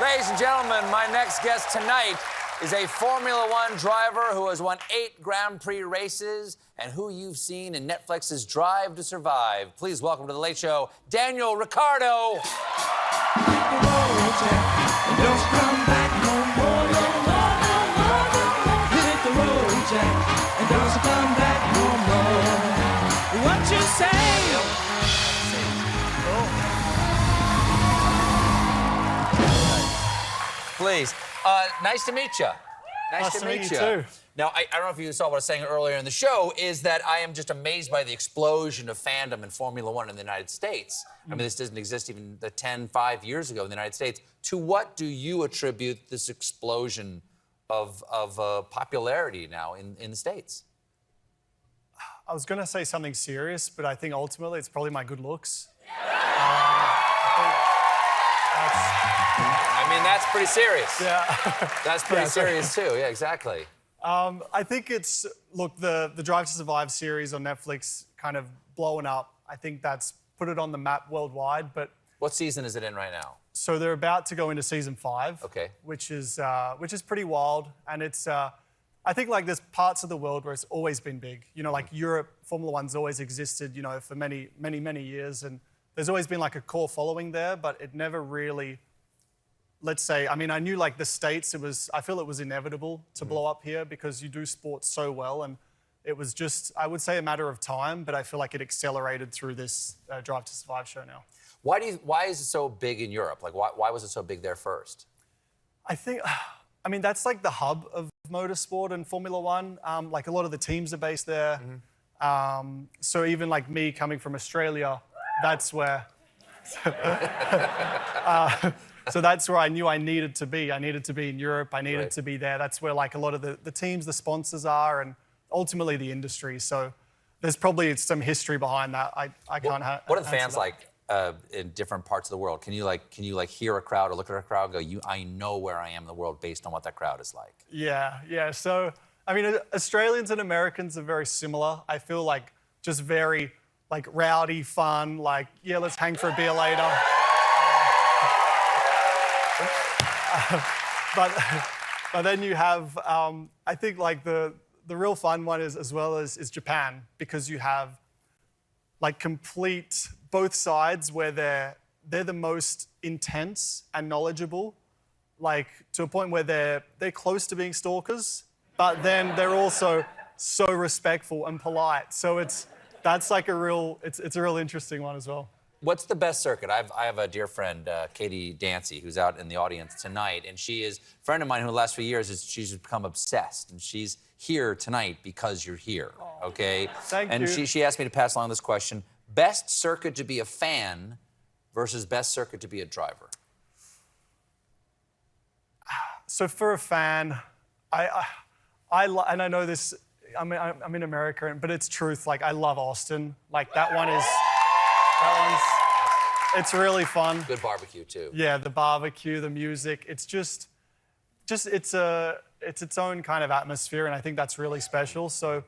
Ladies and gentlemen, my next guest tonight is a Formula One driver who has won 8 Grand Prix races and who you've seen in Netflix's Drive to Survive. Please welcome to The Late Show, Daniel Ricciardo. What you say? Please. Nice to meet you. Nice to meet you too. Now, I don't know if you saw what I was saying earlier in the show, is that I am just amazed by the explosion of fandom in Formula One in the United States. I mean, this doesn't exist even 5 years ago in the United States. To what do you attribute this explosion of popularity now in the States? I was going to say something serious, but I think ultimately it's probably my good looks. I mean, that's pretty serious. Yeah. That's pretty serious, too. Yeah, exactly. I think it's, look, the Drive to Survive series on Netflix kind of blowing up. I think that's put it on the map worldwide, but... What season is it in right now? So they're about to go into season 5. Okay. Which is pretty wild. And it's, I think, like, there's parts of the world where it's always been big. You know, like Europe, Formula One's always existed, you know, for many, many, many years. And there's always been, like, a core following there, but it never really... Let's say, I mean, I knew like the States, I feel it was inevitable to blow up here because you do sports so well, and it was just, I would say, a matter of time, but I feel like it accelerated through this Drive to Survive show now. Why is it so big in Europe? Like, why was it so big there first? I think, I mean, that's like the hub of motorsport and Formula One. Like a lot of the teams are based there. So even like me coming from Australia, that's where... So that's where I knew I needed to be. I needed to be in Europe. I needed to be there. That's where like a lot of the teams, the sponsors are, and ultimately the industry. So there's probably some history behind that. I can't. What are the fans like in different parts of the world? Can you hear a crowd or look at a crowd and go, I know where I am in the world based on what that crowd is like? Yeah. So I mean, Australians and Americans are very similar. I feel like just very like rowdy, fun. Like let's hang for a beer later. But then you have, I think like the real fun one is as well is Japan, because you have like complete both sides where they're the most intense and knowledgeable, like to a point where they're close to being stalkers, but then they're also so respectful and polite. So that's like a real interesting one as well. What's the best circuit? I have a dear friend, Katie Dancy, who's out in the audience tonight, and she is a friend of mine who the last few years she's become obsessed, and she's here tonight because you're here, okay? Thank you. And she asked me to pass along this question: best circuit to be a fan versus best circuit to be a driver? So for a fan, and I know this, I'm in America, but it's truth. Like I love Austin. Like it's really fun. Good barbecue too. Yeah, the barbecue, the music. It's just it's its own kind of atmosphere, and I think that's really special. So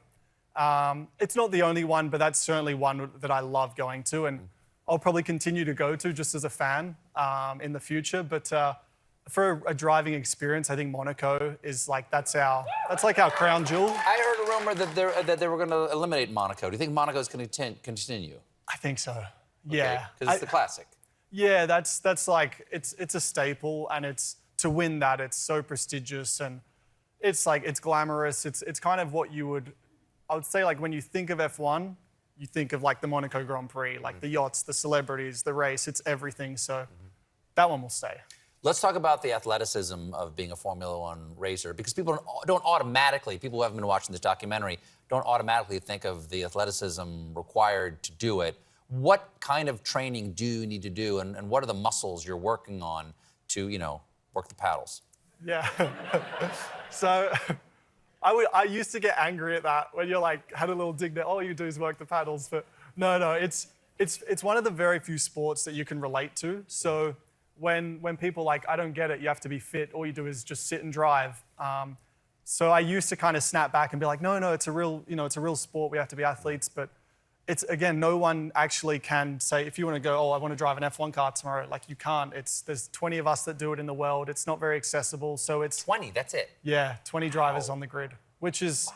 it's not the only one, but that's certainly one that I love going to, and I'll probably continue to go to just as a fan in the future. But for a driving experience, I think Monaco is like that's like our crown jewel. I heard a rumor that they were going to eliminate Monaco. Do you think Monaco's going to continue? I think so. Yeah, because it's the classic. Yeah, that's like it's a staple, and to win that, it's so prestigious, and it's glamorous. It's kind of what I would say, like when you think of F1, you think of like the Monaco Grand Prix, like the yachts, the celebrities, the race. It's everything. So that one will stay. Let's talk about the athleticism of being a Formula One racer, because people don't automatically, people who haven't been watching this documentary, don't automatically think of the athleticism required to do it. What kind of training do you need to do, and what are the muscles you're working on to, work the paddles? Yeah. So I used to get angry at that when you're like, had a little dig there, all you do is work the paddles. But no, it's one of the very few sports that you can relate to. So when people like, I don't get it, you have to be fit, all you do is just sit and drive. So I used to kind of snap back and be like, no, it's a real sport, we have to be athletes. But it's, again, no one actually can say, if you want to go, oh, I want to drive an F1 car tomorrow, like you can't. There's 20 of us that do it in the world. It's not very accessible, so it's... 20, that's it? Yeah, 20 drivers on the grid, which is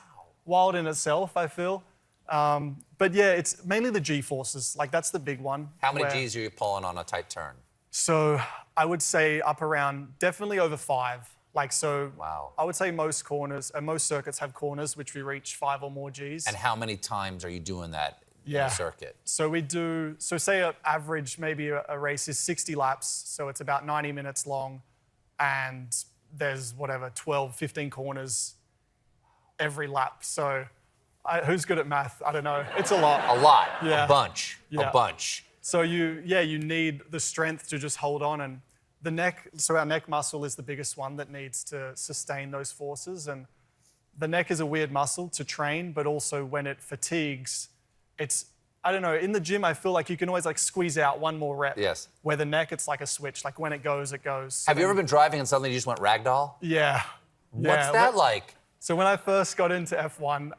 wild in itself, I feel. But yeah, it's mainly the G-forces. Like, that's the big one. How many Gs are you pulling on a tight turn? So I would say up around, definitely over 5. Like, so Wow. I would say most corners, and most circuits have corners which we reach 5 or more Gs. And how many times are you doing that in Yeah. a circuit? So we do, so say an average, maybe a race is 60 laps, so it's about 90 minutes long, and there's whatever, 12, 15 corners every lap. So who's good at math? I don't know. It's a lot. A lot. Yeah. A bunch. Yeah. A bunch. So you need the strength to just hold on, and the neck, so our neck muscle is the biggest one that needs to sustain those forces, and the neck is a weird muscle to train, but also when it fatigues, it's, I don't know, in the gym I feel like you can always like squeeze out one more rep. Yes. Where the neck, it's like a switch, like when it goes, it goes. So Have you ever been driving and suddenly you just went ragdoll? Yeah. What's that like? So when I first got into F1,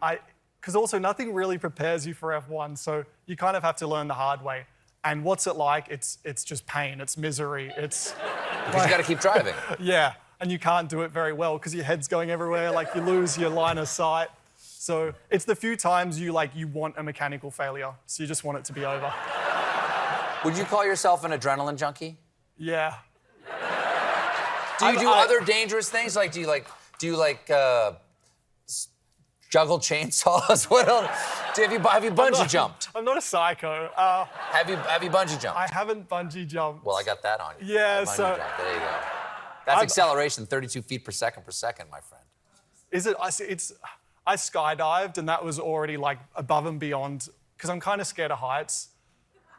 because also nothing really prepares you for F1, so you kind of have to learn the hard way. And what's it like? It's just pain, it's misery, it's... Because you got to keep driving. Yeah, and you can't do it very well because your head's going everywhere, like you lose your line of sight. So it's the few times you want a mechanical failure, so you just want it to be over. Would you call yourself an adrenaline junkie? Yeah. Do you do other dangerous things? Like, do you juggle chainsaws? What else? Have you bungee jumped? I'm not a psycho. Have you bungee jumped? I haven't bungee jumped. Well, I got that on you. Yeah, I bungee so- jumped. There you go. That's acceleration, 32 feet per second, my friend. Is it? I skydived, and that was already like above and beyond, because I'm kind of scared of heights.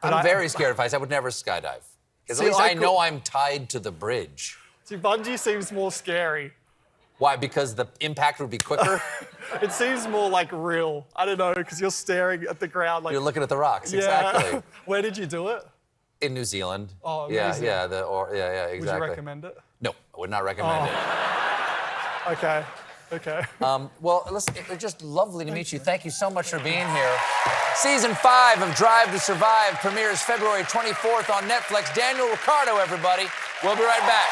I'm very scared of heights. I would never skydive. Because See, at least I I know I'm tied to the bridge. See, bungee seems more scary. Why? Because the impact would be quicker? It seems more like real. I don't know, because you're staring at the ground like... You're looking at the rocks, Yeah. exactly. Where did you do it? In New Zealand. Oh, yeah, amazing. yeah, exactly. Would you recommend it? No, I would not recommend it. Okay. Well, listen, it was just lovely to meet you. Thank you so much for being here. Season 5 of Drive to Survive premieres February 24th on Netflix. Daniel Ricciardo, everybody. We'll be right back.